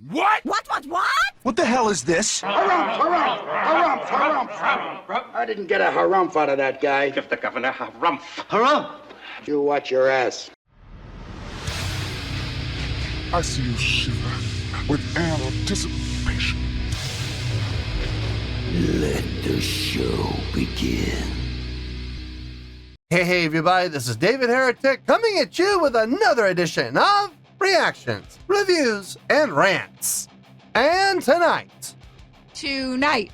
What? What? What the hell is this? Harumph. I didn't get a harumph out of that guy. Give the governor harumph. Harumph! You watch your ass. I see you shiver with anticipation. Let the show begin. Hey everybody, this is David Heretic coming at you with another edition of Reactions, Reviews, and Rants. And tonight,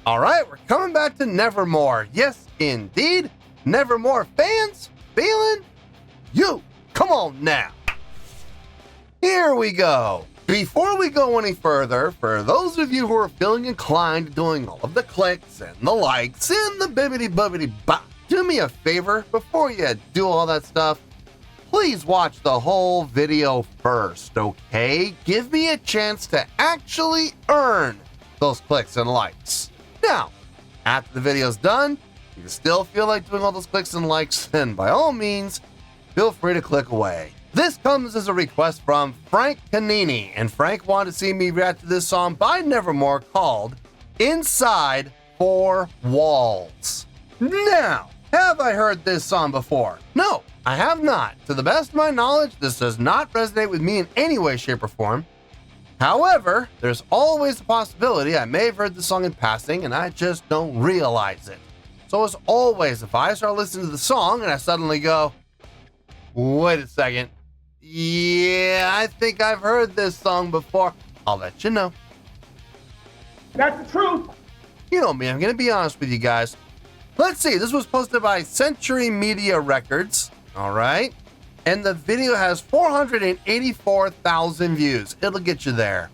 alright, we're coming back to Nevermore. Yes, indeed, Nevermore Fans FEELIN YOU. Come on now. Here we go. Before we go any further, for those of you who are feeling inclined to doing all of the clicks and the likes and the bibbity-bubbity bop, do me a favor, before you do all that stuff, please watch the whole video first, okay? Give me a chance to actually earn those clicks and likes. Now, after the video's done, if you still feel like doing all those clicks and likes, then by all means, feel free to click away. This comes as a request from Frank Canini, and Frank wanted to see me react to this song by Nevermore called Inside Four Walls. Now, have I heard this song before? No, I have not. To the best of my knowledge, this does not resonate with me in any way, shape, or form. However, there's always the possibility I may have heard the song in passing and I just don't realize it. So as always, if I start listening to the song and I suddenly go, wait a second, yeah, I think I've heard this song before, I'll let you know. That's the truth. You know me, I'm going to be honest with you guys. Let's see, this was posted by Century Media Records, all right? And the video has 484,000 views. It'll get you there.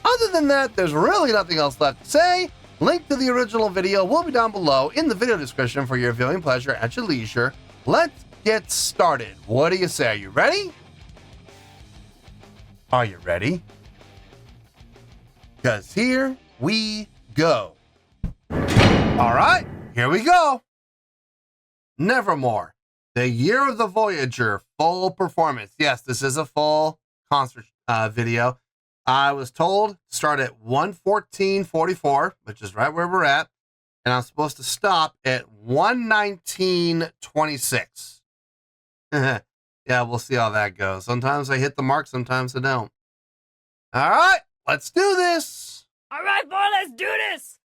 Other than that, there's really nothing else left to say. Link to the original video will be down below in the video description for your viewing pleasure at your leisure. Let's get started. What do you say? Are you ready? Are you ready? Because here we go. All right. Here we go. Nevermore, the Year of the Voyager full performance. Yes, this is a full concert video. I was told to start at 1:14:44, which is right where we're at, and I'm supposed to stop at 1:19:26. Yeah, we'll see how that goes. Sometimes I hit the mark, sometimes I don't. All right, let's do this. All right, boy, let's do this.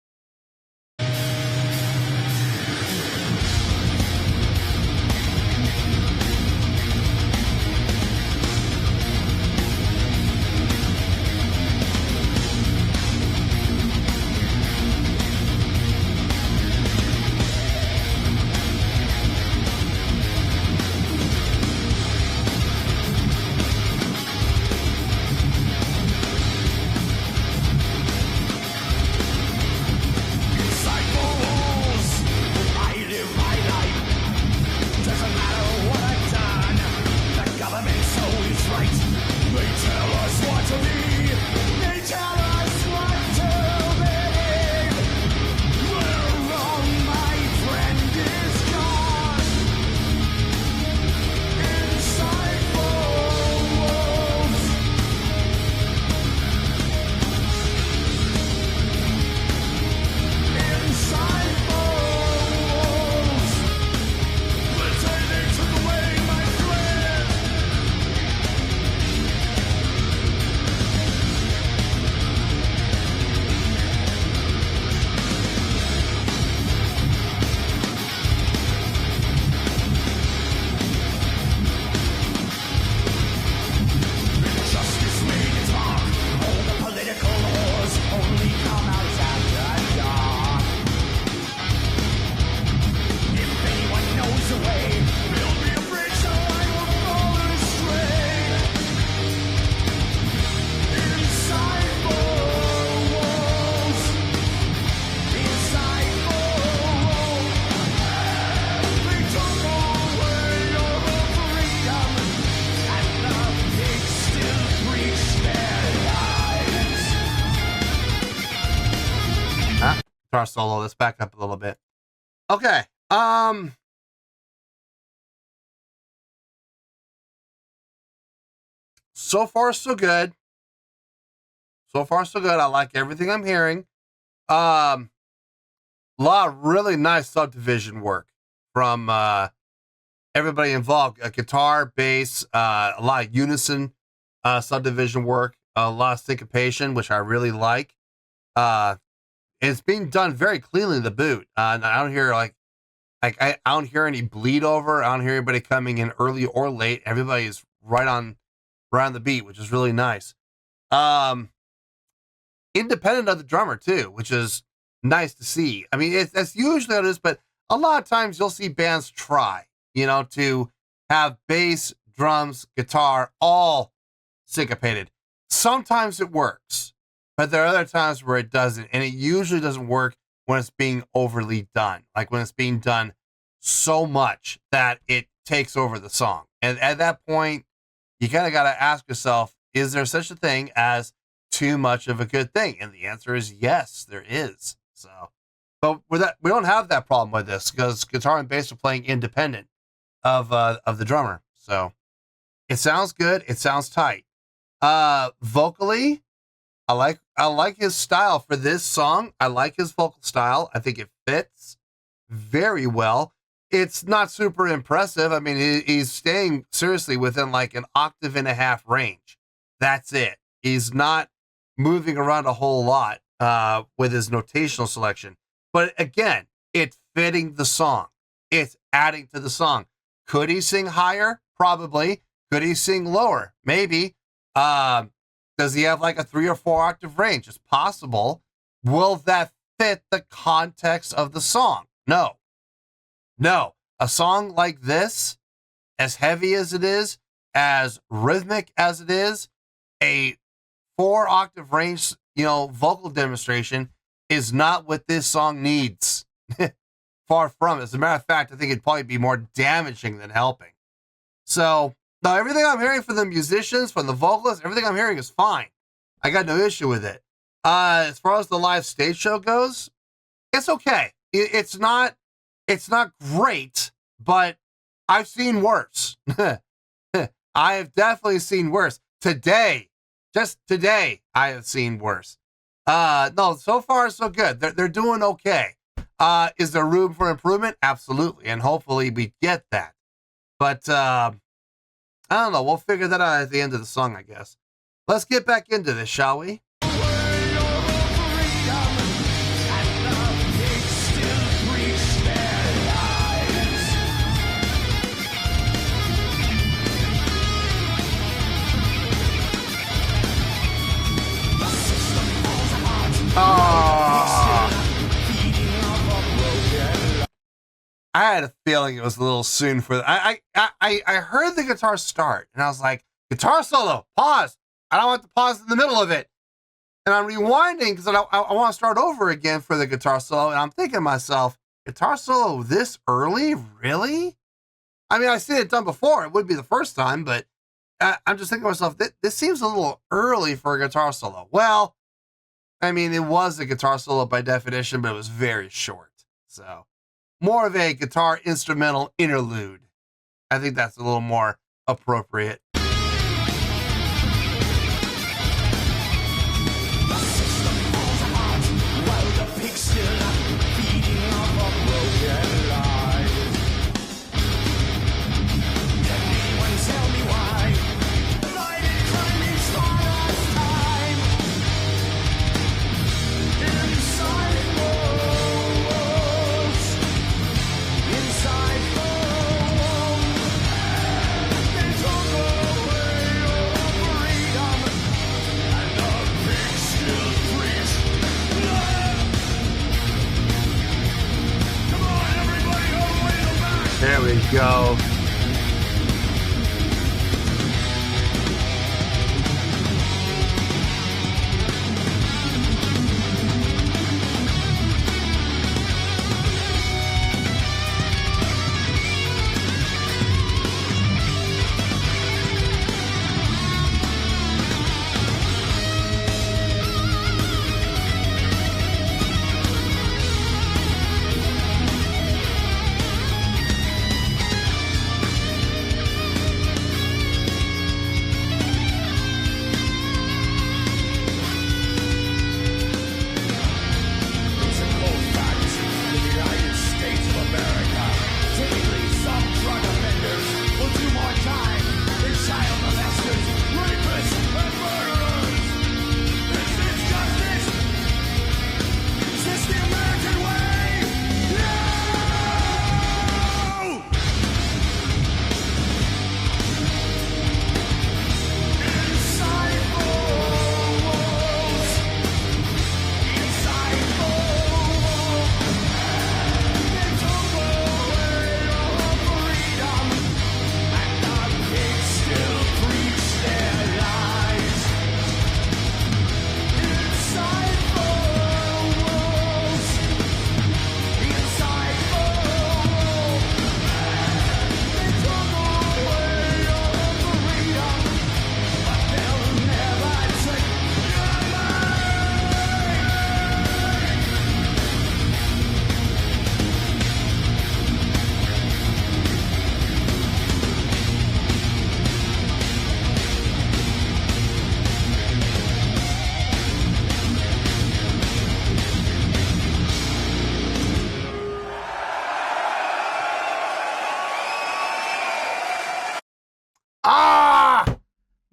Guitar solo. Let's back up a little bit. Okay. So far, so good. So far, so good. I like everything I'm hearing. A lot of really nice subdivision work from everybody involved. Guitar, bass, a lot of unison subdivision work, a lot of syncopation, which I really like. It's being done very cleanly in the boot. I don't hear I don't hear any bleed over. I don't hear anybody coming in early or late. Everybody's right on the beat, which is really nice. Independent of the drummer too, which is nice to see. I mean, that's usually how it is, but a lot of times you'll see bands try, to have bass, drums, guitar, all syncopated. Sometimes it works, but there are other times where it doesn't, and it usually doesn't work when it's being overly done, like when it's being done so much that it takes over the song. And at that point, you kind of got to ask yourself, is there such a thing as too much of a good thing? And the answer is yes, there is. So, but with that, we don't have that problem with this because guitar and bass are playing independent of the drummer. So it sounds good. It sounds tight. Vocally, I like his style for this song. I like his vocal style. I think it fits very well. It's not super impressive. I mean, he's staying seriously within like an octave and a half range. That's it. He's not moving around a whole lot with his notational selection. But again, it's fitting the song. It's adding to the song. Could he sing higher? Probably. Could he sing lower? Maybe. Does he have like a 3 or 4 octave range? It's possible. Will that fit the context of the song? No. No. A song like this, as heavy as it is, as rhythmic as it is, a 4 octave range, vocal demonstration is not what this song needs. Far from it. As a matter of fact, I think it'd probably be more damaging than helping. So, no, everything I'm hearing from the musicians, from the vocalists, everything I'm hearing is fine. I got no issue with it. As far as the live stage show goes, it's okay. It's not great, but I've seen worse. I have definitely seen worse. Just today, I have seen worse. No, so far so good. They're doing okay. Is there room for improvement? Absolutely, and hopefully we get that. But I don't know. We'll figure that out at the end of the song, I guess. Let's get back into this, shall we? I had a feeling it was a little soon for I heard the guitar start and I was like, guitar solo, pause. I don't want to pause in the middle of it. And I'm rewinding because I want to start over again for the guitar solo. And I'm thinking to myself, guitar solo this early? Really? I mean, I've seen it done before. It would be the first time, but I'm just thinking to myself, this seems a little early for a guitar solo. Well, I mean, it was a guitar solo by definition, but it was very short. So more of a guitar instrumental interlude. I think that's a little more appropriate. There we go.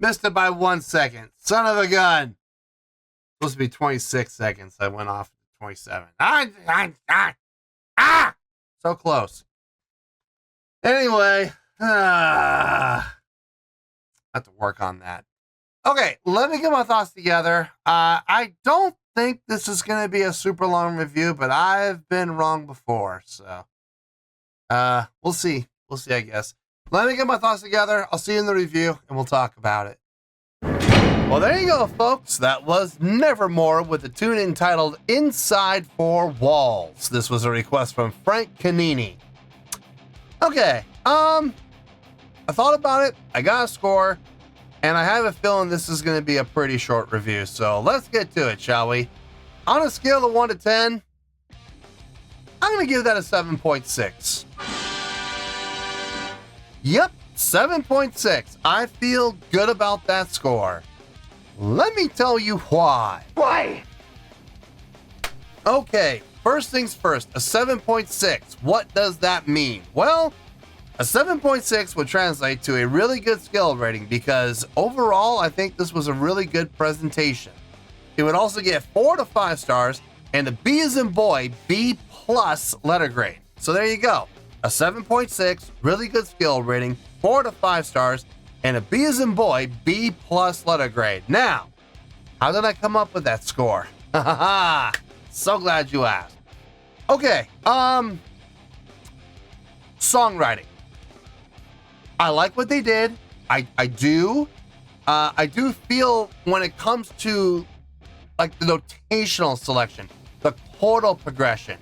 Missed it by 1 second. Son of a gun. Supposed to be 26 seconds. I went off 27. So close. Anyway, I have to work on that. Okay, let me get my thoughts together. I don't think this is going to be a super long review, but I've been wrong before, so we'll see. We'll see, I guess. Let me get my thoughts together. I'll see you in the review, and we'll talk about it. Well, there you go, folks. That was Nevermore with the tune entitled Inside Four Walls. This was a request from Frank Canini. Okay, I thought about it. I got a score, and I have a feeling this is going to be a pretty short review. So let's get to it, shall we? On a scale of 1 to 10, I'm going to give that a 7.6. Yep, 7.6. I feel good about that score. Let me tell you why. Why? Okay, first things first, a 7.6. What does that mean? Well, a 7.6 would translate to a really good skill rating because overall, I think this was a really good presentation. It would also get 4 to 5 stars and a B as in boy, B+ letter grade. So there you go. A 7.6, really good skill rating, 4 to 5 stars, and a B as in boy, B+ letter grade. Now, how did I come up with that score? So glad you asked. Okay, songwriting. I like what they did. I do feel when it comes to like the notational selection, the chordal progression,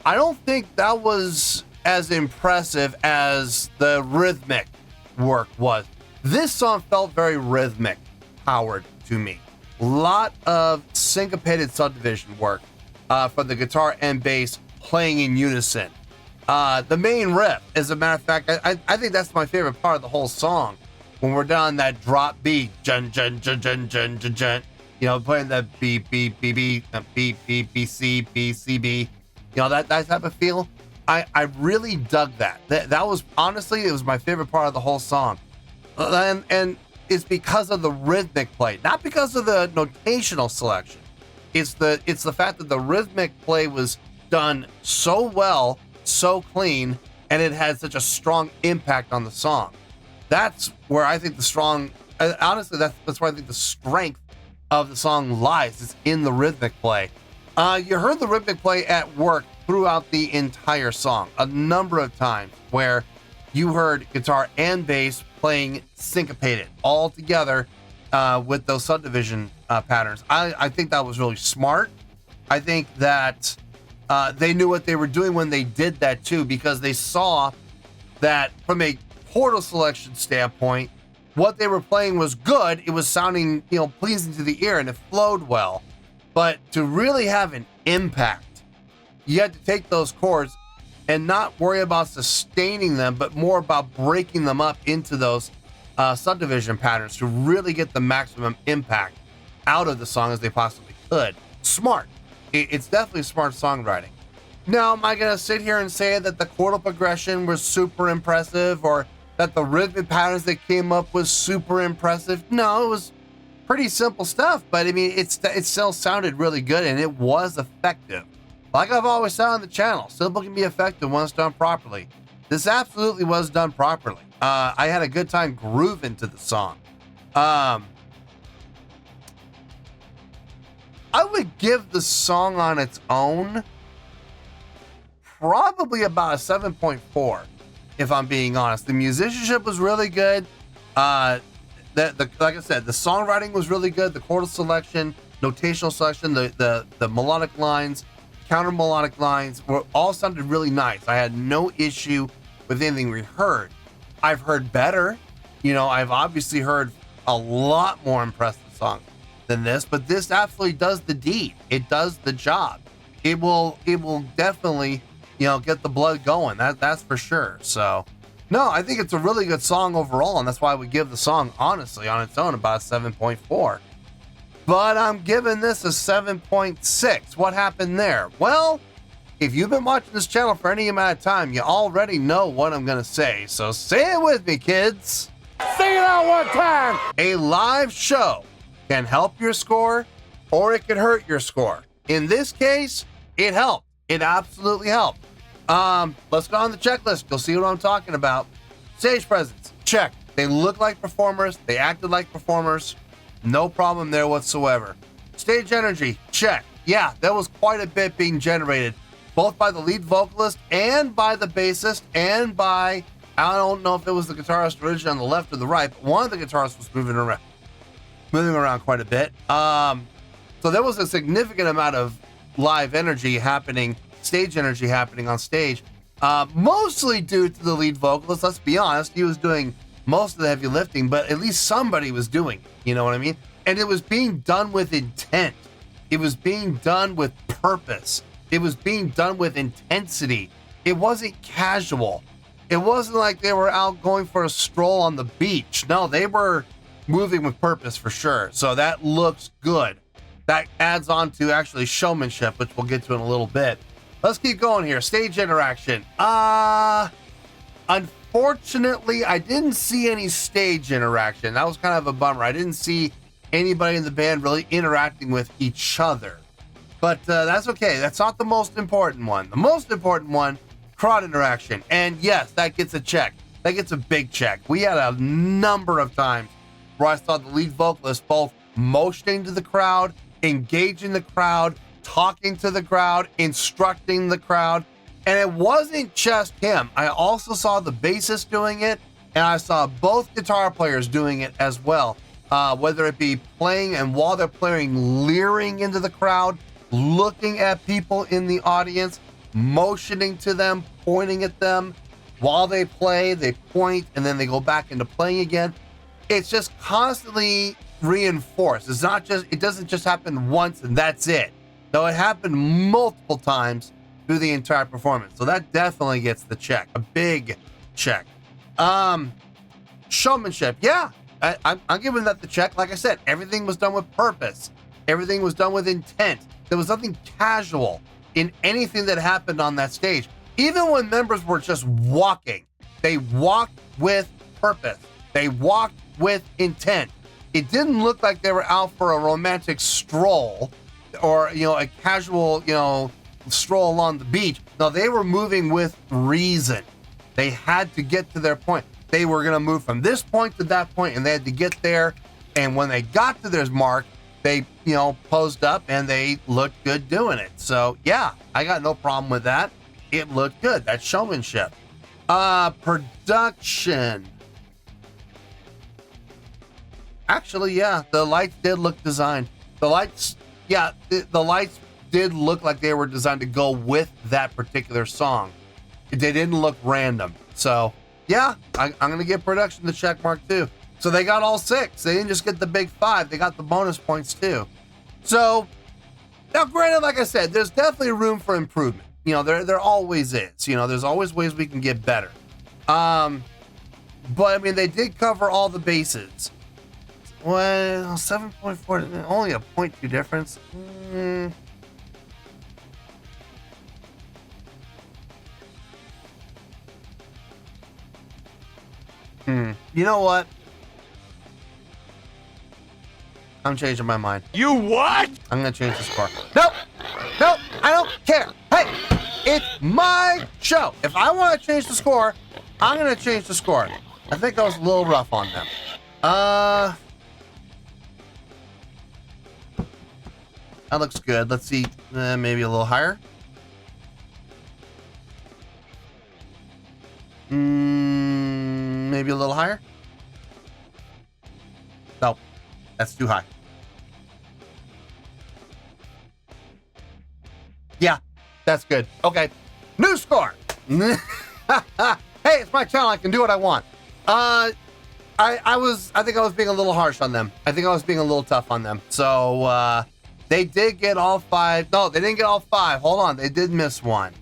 I don't think that was as impressive as the rhythmic work was. This song felt very rhythmic powered to me. A lot of syncopated subdivision work for the guitar and bass playing in unison. The main riff, as a matter of fact, I think that's my favorite part of the whole song. When we're down that drop beat, jun jun jun jun jun jun jun, you know, playing the B B B B B B B C B C B, you know, that type of feel. I really dug that. That was honestly, it was my favorite part of the whole song, and it's because of the rhythmic play, not because of the notational selection. It's the fact that the rhythmic play was done so well, so clean, and it had such a strong impact on the song. That's where I think that's where I think the strength of the song lies. It's in the rhythmic play. You heard the rhythmic play at work throughout the entire song a number of times, where you heard guitar and bass playing syncopated all together with those subdivision patterns. I think that was really smart. I think that they knew what they were doing when they did that too, because they saw that from a chordal selection standpoint, what they were playing was good. It was sounding, you know, pleasing to the ear, and it flowed well. But to really have an impact, you had to take those chords and not worry about sustaining them, but more about breaking them up into those subdivision patterns to really get the maximum impact out of the song as they possibly could. Smart. It's definitely smart songwriting. Now, am I going to sit here and say that the chordal progression was super impressive, or that the rhythmic patterns that came up was super impressive? No, it was pretty simple stuff, but I mean, it still sounded really good, and it was effective. Like I've always said on the channel, simple can be effective when it's done properly. This absolutely was done properly. I had a good time grooving to the song. I would give the song on its own probably about a 7.4, if I'm being honest. The musicianship was really good. Like I said, the songwriting was really good. The chordal selection, notational selection, the melodic lines, counter melodic lines were all sounded really nice. I had no issue with anything we heard. I've heard better. You know, I've obviously heard a lot more impressive songs than this, but this absolutely does the deed. It does the job. It will definitely, you know, get the blood going. That's for sure. So, no, I think it's a really good song overall, and that's why we give the song, honestly, on its own, about a 7.4. But I'm giving this a 7.6. What happened there? Well, if you've been watching this channel for any amount of time, you already know what I'm going to say. So say it with me, kids. Say it out one time. A live show can help your score or it can hurt your score. In this case, it helped. It absolutely helped. Let's go on the checklist. You'll see what I'm talking about. Stage presence, check. They look like performers. They acted like performers. No problem there whatsoever. Stage energy, check. Yeah, there was quite a bit being generated, both by the lead vocalist and by the bassist and by, I don't know if it was the guitarist originally on the left or the right, but one of the guitarists was moving around quite a bit. So there was a significant amount of live energy happening, stage energy happening on stage, mostly due to the lead vocalist. Let's be honest, he was doing most of the heavy lifting, but at least somebody was doing it, you know what I mean? And it was being done with intent. It was being done with purpose. It was being done with intensity. It wasn't casual. It wasn't like they were out going for a stroll on the beach. No, they were moving with purpose for sure. So that looks good. That adds on to actually showmanship, which we'll get to in a little bit. Let's keep going here. Stage interaction. Unfortunately, I didn't see any stage interaction. That was kind of a bummer. I didn't see anybody in the band really interacting with each other. But that's okay. That's not the most important one. The most important one, crowd interaction. And yes, that gets a check. That gets a big check. We had a number of times where I saw the lead vocalist both motioning to the crowd, engaging the crowd, talking to the crowd, instructing the crowd. And it wasn't just him. I also saw the bassist doing it, and I saw both guitar players doing it as well. Whether it be playing and while they're playing, leering into the crowd, looking at people in the audience, motioning to them, pointing at them. While they play, they point, and then they go back into playing again. It's just constantly reinforced. It doesn't just happen once and that's it. No, it happened multiple times through the entire performance. So that definitely gets the check, a big check. Showmanship, yeah. I'm giving that the check. Like I said, everything was done with purpose. Everything was done with intent. There was nothing casual in anything that happened on that stage. Even when members were just walking, they walked with purpose. They walked with intent. It didn't look like they were out for a romantic stroll or, a casual, stroll along the beach. No, they were moving with reason. They had to get to their point. They were going to move from this point to that point, and they had to get there. And when they got to their mark, they, posed up and they looked good doing it. So, yeah, I got no problem with that. It looked good. That's showmanship. Production. Actually, yeah, the lights did look designed. The lights did look like they were designed to go with that particular song. They didn't look random. So, yeah, I'm going to give production the check mark too. So they got all 6. They didn't just get the big 5. They got the bonus points too. So, now granted, like I said, there's definitely room for improvement. There always is. There's always ways we can get better. But, I mean, they did cover all the bases. Well, 7.4, only a 0.2 difference. You know what? I'm changing my mind. You what? I'm gonna change the score. Nope, I don't care. Hey, it's my show. If I want to change the score, I'm gonna change the score. I think I was a little rough on them. That looks good. Let's see, maybe a little higher. Maybe a little higher. No, that's too high. Yeah, that's good. Okay, new score. Hey, it's my channel. I can do what I want. I think I was being a little harsh on them. I think I was being a little tough on them. So they did get all 5. No, they didn't get all 5. Hold on, they did miss one.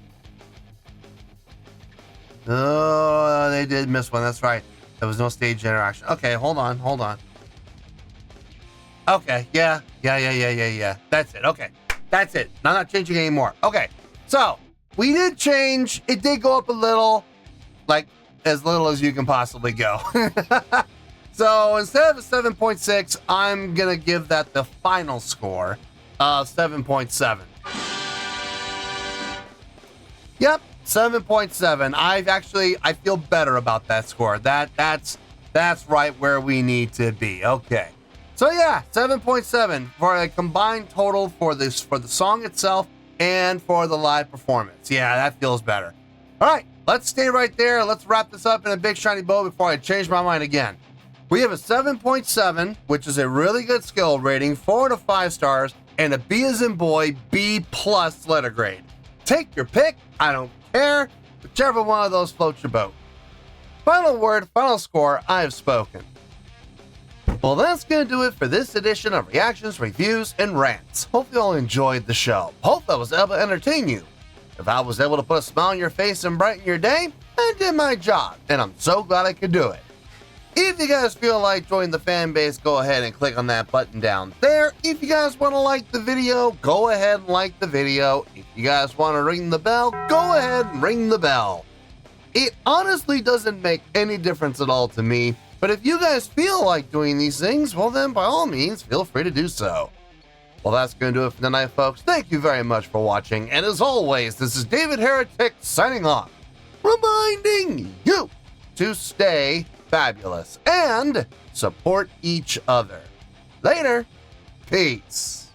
Oh, they did miss one. That's right. There was no stage interaction. Okay, hold on. Okay, yeah. That's it. Okay, that's it. I'm not changing anymore. Okay, so we did change. It did go up a little, like as little as you can possibly go. So instead of a 7.6, I'm going to give that the final score of 7.7. Yep, 7.7. I feel better about that score. That's right where we need to be. Okay. So yeah, 7.7 for a combined total for the song itself and for the live performance. Yeah, that feels better. All right, let's stay right there. Let's wrap this up in a big shiny bow before I change my mind again. We have a 7.7, which is a really good skill rating, 4 to 5 stars, and a B as in boy, B+ letter grade. Take your pick. I don't care. Whichever one of those floats your boat. Final word, final score, I have spoken. Well, that's going to do it for this edition of Reactions, Reviews, and Rants. Hope you all enjoyed the show. Hope I was able to entertain you. If I was able to put a smile on your face and brighten your day, I did my job, and I'm so glad I could do it. If you guys feel like joining the fan base, go ahead and click on that button down there. If you guys want to like the video, go ahead and like the video. If you guys want to ring the bell, go ahead and ring the bell. It honestly doesn't make any difference at all to me, but if you guys feel like doing these things, well then by all means, feel free to do so. Well, that's going to do it for tonight, folks. Thank you very much for watching, and as always, this is David Heretic signing off, reminding you to stay fabulous and support each other. Later. Peace.